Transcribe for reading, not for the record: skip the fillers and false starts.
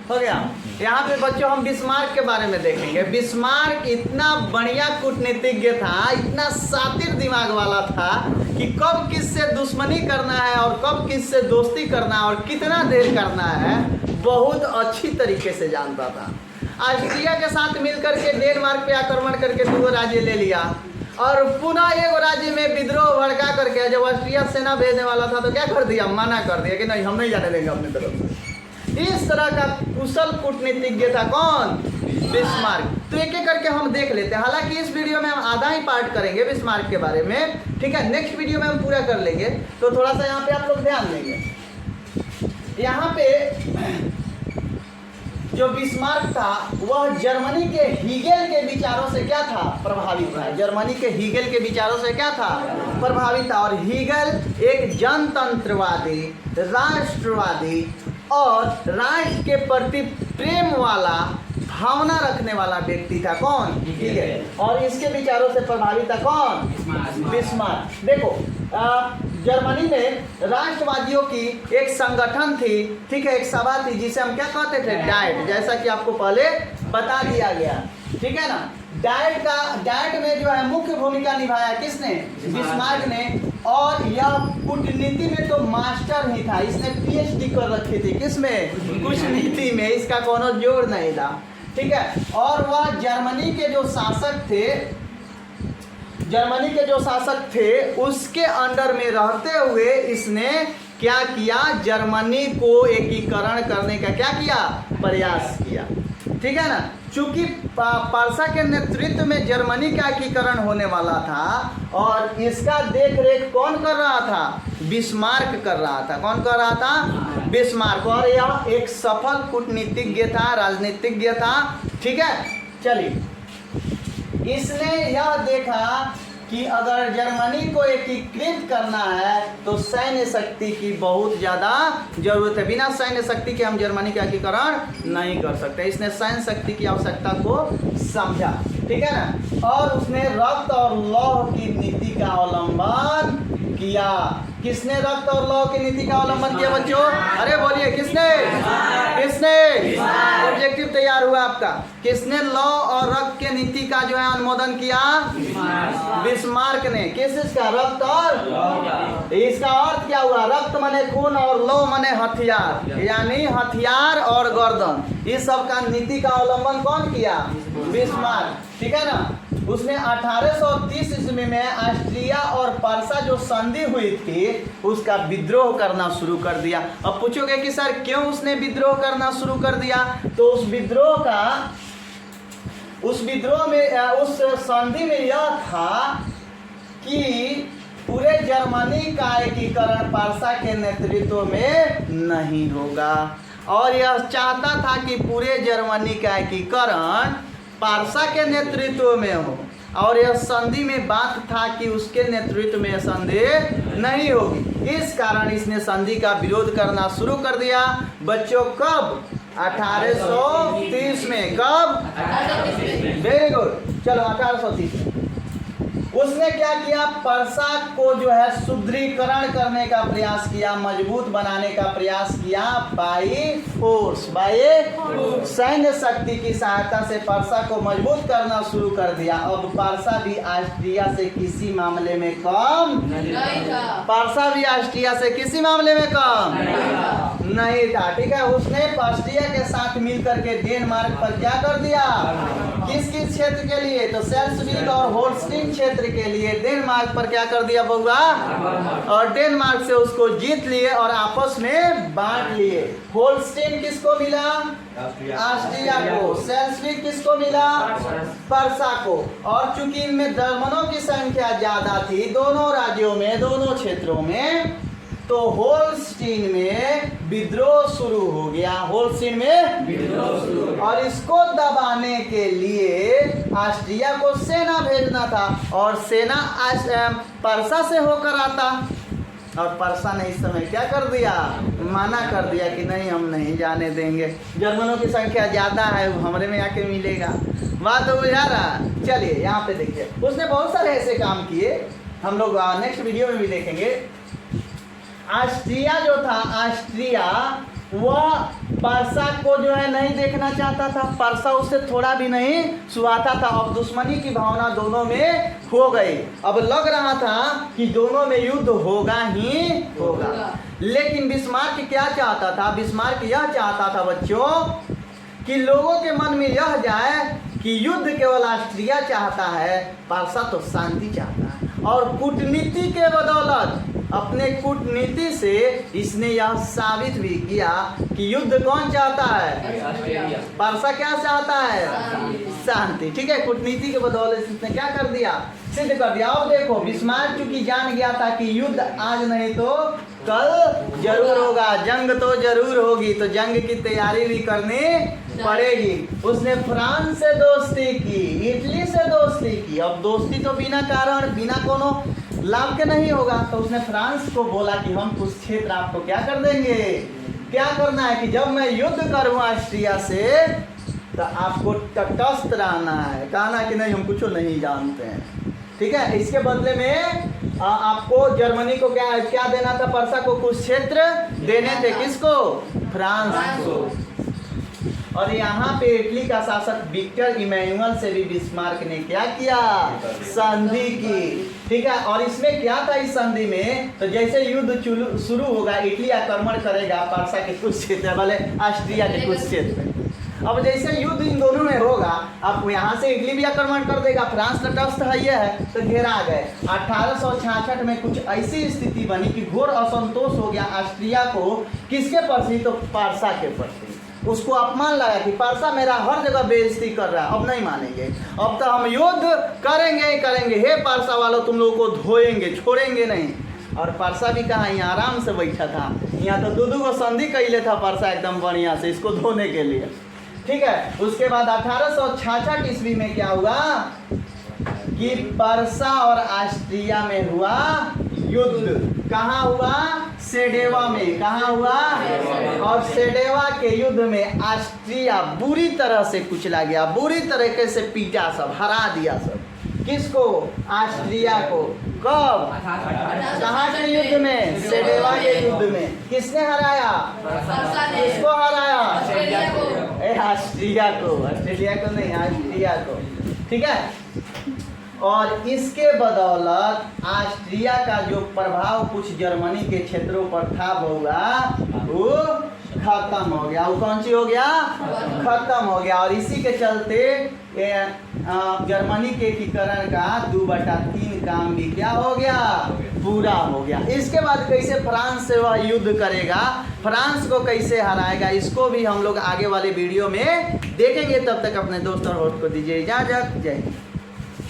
हो गया। यहाँ पे बच्चों हम बिस्मार्क के बारे में देखेंगे। बिस्मार्क इतना बढ़िया कूटनीतिज्ञ था, इतना शातिर दिमाग वाला था कि कब किससे दुश्मनी करना है और कब किससे दोस्ती करना है और कितना देर करना है बहुत अच्छी तरीके से जानता था। ऑस्ट्रिया के साथ मिलकर के डेनमार्क पे आक्रमण करके 2 राज्य ले लिया और पुनः एक राज्य में विद्रोह भड़का करके जब ऑस्ट्रिया सेना भेजने वाला था तो क्या कर दिया, मना कर दिया कि नहीं हम नहीं जाने देंगे अपनी तरफ से। इस तरह का कुशल कूटनीतिज्ञ था कौन, बिस्मार्क। तो एक एक करके हम देख लेते हैं। हालांकि इस वीडियो में हम आधा ही पार्ट करेंगे बिस्मार्क के बारे में, ठीक है। नेक्स्ट वीडियो में हम पूरा कर लेंगे। तो थोड़ा सा यहाँ पे आप लोग ध्यान देंगे। यहाँ पे जो बिस्मार्क था वह जर्मनी के हीगेल के विचारों से क्या था, प्रभावित था। जर्मनी के हीगेल के विचारों से क्या था, प्रभावित था। और हीगेल एक जनतंत्रवादी, राष्ट्रवादी और राष्ट्र के प्रति प्रेम वाला भावना रखने वाला व्यक्ति था। कौन, हीगेल। और इसके विचारों से प्रभावित था कौन, बिस्मार्क। देखो जर्मनी में राष्ट्रवादियों की एक संगठन थी, ठीक है, एक सभा थी जिसे हम क्या कहते थे, डाइट, जैसा कि आपको पहले बता दिया गया, ठीक है ना। डाइट में जो है मुख्य भूमिका निभाया किसने, बिस्मार्क ने। और यह कूटनीति में तो मास्टर ही था, इसने पीएचडी कर रखी थी किसमें, कूटनीति में, इसका कोनो जोड़ नहीं था, ठीक है। और वह जर्मनी के जो शासक थे उसके अंडर में रहते हुए इसने क्या किया, जर्मनी को एकीकरण करने का क्या किया, प्रयास किया, ठीक है ना। चूंकि पर्सा के नेतृत्व में जर्मनी का एकीकरण होने वाला था और इसका देख रेख कौन कर रहा था, बिस्मार्क कर रहा था। कौन कर रहा था, बिस्मार्क। और यह एक सफल कूटनीतिज्ञ था, राजनीतिज्ञ था, ठीक है। चलिए, इसने यह देखा कि अगर जर्मनी को एकीकृत करना है तो सैन्य शक्ति की बहुत ज़्यादा जरूरत है। बिना सैन्य शक्ति के हम जर्मनी का एकीकरण नहीं कर सकते। इसने सैन्य शक्ति की आवश्यकता को समझा, ठीक है ना। और उसने रक्त और लौह की नीति का अवलंबन किया। किसने रक्त और लौह की नीति का अवलंबन किया बच्चों, अरे बोलिए किसने, ऑब्जेक्टिव तैयार हुआ आपका। किसने लौह और रक्त के नीति का जो है अनुमोदन किया, बिस्मार्क ने। किसका, रक्त और, इसका अर्थ क्या हुआ, रक्त माने खून और लौह माने हथियार, यानी हथियार और गर्दन, इस सब का नीति का अवलंबन कौन किया, बिस्मार्क, ठीक है ना। उसने 1830 ईस्वी में ऑस्ट्रिया और पर्सा जो संधि हुई थी उसका विद्रोह करना शुरू कर दिया। अब पूछोगे कि सर क्यों उसने विद्रोह करना शुरू कर दिया, तो उस विद्रोह में उस संधि में यह था कि पूरे जर्मनी का एकीकरण पर्सा के नेतृत्व में नहीं होगा और यह चाहता था कि पूरे जर्मनी का एकीकरण पर्सा के नेतृत्व में हो। और यह संधि में बात था कि उसके नेतृत्व में संधि नहीं होगी। इस कारण इसने संधि का विरोध करना शुरू कर दिया। बच्चों कब, 1830 में। कब, वेरी गुड, चलो 1830 में उसने क्या किया, पर्सा को जो है सुदृढ़ीकरण करने का प्रयास किया, मजबूत बनाने का प्रयास किया बाय फोर्स, सैन्य शक्ति की सहायता से पर्सा को मजबूत करना शुरू कर दिया। अब पर्सा भी ऑस्ट्रिया से किसी मामले में कम नहीं था, पर्सा भी ऑस्ट्रिया से किसी मामले में कम नहीं था, ठीक है। उसने ऑस्ट्रिया के साथ मिलकर के डेनमार्क पर क्या कर दिया, किस किस क्षेत्र के लिए, तो सेल्सविक और होल्स्टीन क्षेत्र के लिए डेनमार्क पर क्या कर दिया बउआ, और डेनमार्क से उसको जीत लिए और आपस में बांट लिए। होल्स्टीन किसको मिला, ऑस्ट्रिया को। सेल्सविक किसको मिला, पर्सा को। और चूंकि इनमें जर्मनों की संख्या ज्यादा थी दोनों राज्यों में, दोनों क्षेत्रों में, तो होल्स्टीन में विद्रोह शुरू हो गया। होल्स्टीन में विद्रोह शुरू, और इसको दबाने के लिए ऑस्ट्रिया को सेना भेजना था और सेना पर्सा से होकर आता, और पर्सा ने इस समय क्या कर दिया, मना कर दिया कि नहीं हम नहीं जाने देंगे, जर्मनों की संख्या ज़्यादा है, हमरे में आके मिलेगा। बात तो बुझा रहा। चलिए यहाँ पे देखिए, उसने बहुत सारे ऐसे काम किए, हम लोग नेक्स्ट वीडियो में भी देखेंगे। ऑस्ट्रिया जो था, ऑस्ट्रिया वह परसा को जो है नहीं देखना चाहता था, परसा उससे थोड़ा भी नहीं सुहाता था। अब दुश्मनी की भावना दोनों में हो गई। अब लग रहा था कि दोनों में युद्ध होगा ही होगा। लेकिन बिस्मार्क क्या चाहता था? बिस्मार्क यह चाहता था बच्चों कि लोगों के मन में यह जाए कि युद्ध केवल ऑस्ट्रिया चाहता है, परसा तो शांति चाहता है। और कूटनीति के बदौलत, अपने कूटनीति से इसने यह साबित भी किया कि युद्ध कौन चाहता है? परसा क्या चाहता है? शांति। ठीक है, कूटनीति के बदौलत इसने क्या कर दिया? सिद्ध कर दिया। अब देखो, बिस्मार्क चूंकि जान गया था कि युद्ध आज नहीं तो कल जरूर होगा, जंग तो जरूर होगी, तो जंग की तैयारी भी करनी पड़ेगी। उसने फ्रांस से दोस्ती की, इटली से दोस्ती की। अब दोस्ती तो बिना कारण, बिना कोनो लाभ के नहीं होगा, तो उसने फ्रांस को बोला कि हम कुछ क्षेत्र आपको क्या कर देंगे। क्या करना है कि जब मैं युद्ध करूँ ऑस्ट्रिया से तो आपको तटस्थ रहना है, कहना कि नहीं हम कुछ नहीं जानते हैं। ठीक है, इसके बदले में आपको जर्मनी को क्या देना था? परसा को कुछ क्षेत्र देने थे। किसको? फ्रांस को। और यहाँ पे इटली का शासक विक्टर इमैनुअल से भी बिस्मार्क ने क्या किया? संधि की। ठीक है, और इसमें क्या था इस संधि में? तो जैसे युद्ध शुरू होगा, इटली आक्रमण करेगा परसा के कुछ क्षेत्र, भले ऑस्ट्रिया के कुछ क्षेत्र। अब जैसे युद्ध इन दोनों में होगा, अब यहाँ से इटली भी आक्रमण कर देगा, फ्रांस तटस्थ है, तो घेरा गए। 1866 में कुछ ऐसी स्थिति बनी कि घोर असंतोष हो गया ऑस्ट्रिया को। किसके प्रति? तो परसा के प्रति। उसको अपमान लगा कि परसा मेरा हर जगह बेइज्जती कर रहा है, अब नहीं मानेंगे, अब तो हम युद्ध करेंगे ही करेंगे। हे परसा वालों, तुम लोगों को धोएंगे, छोड़ेंगे नहीं। और परसा भी कहाँ, यहाँ आराम से बैठा था। यहाँ तो दो को संधि कैले था परसा एकदम बढ़िया से इसको धोने के लिए। ठीक है, उसके बाद 1866 ईस्वी में क्या हुआ कि परसा और ऑस्ट्रिया में हुआ युद्ध। कहाँ हुआ? सेडेवा में। कहाँ हुआ? और सेडेवा के युद्ध में ऑस्ट्रिया बुरी तरह से कुचला गया, बुरी तरीके से पीटा, सब हरा दिया सब। किसको? ऑस्ट्रिया को। कब? कहाँ के युद्ध में? सेडेवा के युद्ध में। किसने हराया? किसको हराया? ऑस्ट्रिया को। ऑस्ट्रेलिया को नहीं, ऑस्ट्रिया को। ठीक है, और इसके बदौलत ऑस्ट्रिया का जो प्रभाव कुछ जर्मनी के क्षेत्रों पर था वो खत्म हो गया। वो कौन सी हो गया? खत्म हो गया। और इसी के चलते जर्मनी के एकीकरण का 2/3 काम भी क्या हो गया? पूरा हो गया। इसके बाद कैसे फ्रांस से वह युद्ध करेगा, फ्रांस को कैसे हराएगा, इसको भी हम लोग आगे वाले वीडियो में देखेंगे। तब तक अपने दोस्त और होस्ट को दीजिए इजाजत। जय हिंद।